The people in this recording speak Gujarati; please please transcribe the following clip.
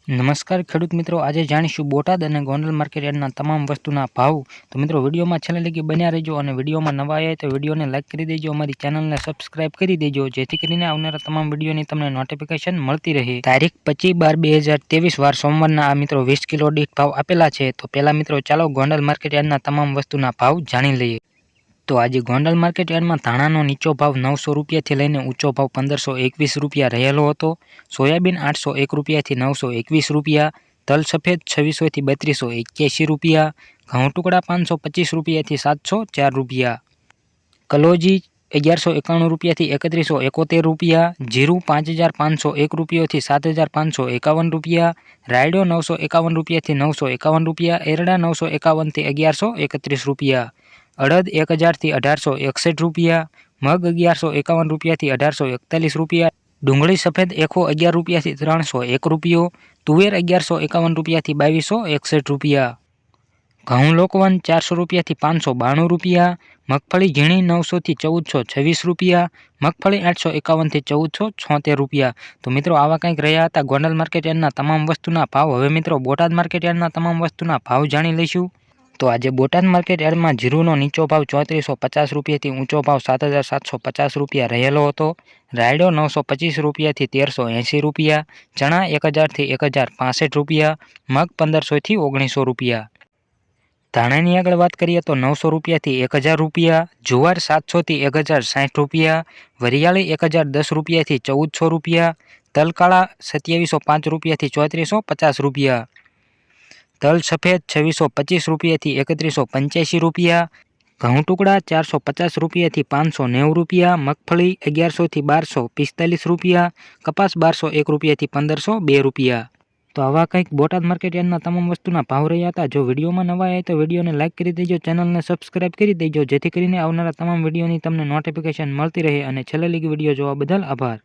નમસ્કાર ખેડૂત મિત્રો, આજે જાણીશું બોટાદ અને ગોંડલ માર્કેટયાર્ડના તમામ વસ્તુના ભાવ। તો મિત્રો વિડીયોમાં છેલ્લે લગી બન્યા રહેજો અને વિડીયોમાં નવા આવ્યા તો વિડીયોને લાઇક કરી દેજો, અમારી ચેનલને સબસ્ક્રાઇબ કરી દેજો, જેથી કરીને આવનારા તમામ વિડીયોની તમને નોટિફિકેશન મળતી રહે। તારીખ 25/12/2023 વાર સોમવારના આ મિત્રો 20 કિલો દીઠ ભાવ આપેલા છે। તો પહેલા મિત્રો ચાલો ગોંડલ માર્કેટયાર્ડના તમામ વસ્તુના ભાવ જાણી લઈએ। તો આજે ગોંડલ માર્કેટયાર્ડમાં ધાણાનો નીચો ભાવ 900 રૂપિયાથી લઈને ઊંચો ભાવ 1521 રૂપિયા રહેલો હતો। સોયાબીન 801 રૂપિયાથી 921 રૂપિયા, તલ સફેદ 2600 થી 3281 રૂપિયા, ઘઉં ટુકડા 525 રૂપિયાથી 704 રૂપિયા, કલોજી 1191 રૂપિયાથી 3171 રૂપિયા, જીરું 5501 રૂપિયાથી 7551 રૂપિયા, રાયડો 951 રૂપિયાથી 951 રૂપિયા, એરડા 951 થી 1131 રૂપિયા, અડદ 1000 થી 1861 રૂપિયા, મગ 1151 રૂપિયાથી 1841 રૂપિયા, ડુંગળી સફેદ 111 રૂપિયાથી 301 રૂપિયો, તુવેર 1151 રૂપિયાથી 2261 રૂપિયા, ઘઉં લોકવન 400 રૂપિયાથી 592 રૂપિયા, મગફળી ઝીણી 900 થી 1426 રૂપિયા, મગફળી 851 થી 1476 રૂપિયા। તો મિત્રો આવા કંઈક રહ્યા હતા ગોંડલ માર્કેટયાર્ડના તમામ વસ્તુના ભાવ। હવે મિત્રો બોટાદ માર્કેટયાર્ડના તમામ વસ્તુના ભાવ જાણી લઈશું। તો આજે બોટાદ માર્કેટયાર્ડમાં જીરુનો નીચો ભાવ 3450 રૂપિયાથી ઊંચો ભાવ 7750 રૂપિયા રહેલો હતો। રાયડો 925 રૂપિયાથી 1380 રૂપિયા, ચણા 1000 થી 1065 રૂપિયા, મગ 1500 થી 1900 રૂપિયા। ધાણાની આગળ વાત કરીએ તો 900 રૂપિયાથી 1000 રૂપિયા, જુવાર 700 થી 1060 રૂપિયા, વરિયાળી 1010 રૂપિયાથી 1400 રૂપિયા, તલકાળા 2705 રૂપિયાથી 3450 રૂપિયા, તલ સફેદ 2625 રૂપિયાથી 3185 રૂપિયા, ઘઉં ટુકડા 450 રૂપિયાથી 590 રૂપિયા, મગફળી 1100 થી 1245 રૂપિયા, કપાસ 1201 રૂપિયાથી 1502 રૂપિયા। તો આવા કંઈક બોટાદ માર્કેટયાર્ડના તમામ વસ્તુના ભાવ રહ્યા હતા। જો વિડીયોમાં નવા આવ્યા તો વિડીયોને લાઇક કરી દેજો, ચેનલને સબસ્ક્રાઇબ કરી દેજો, જેથી કરીને આવનારા તમામ વિડીયોની તમને નોટિફિકેશન મળતી રહે। અને છેલ્લે લગી વિડીયો જોવા બદલ આભાર।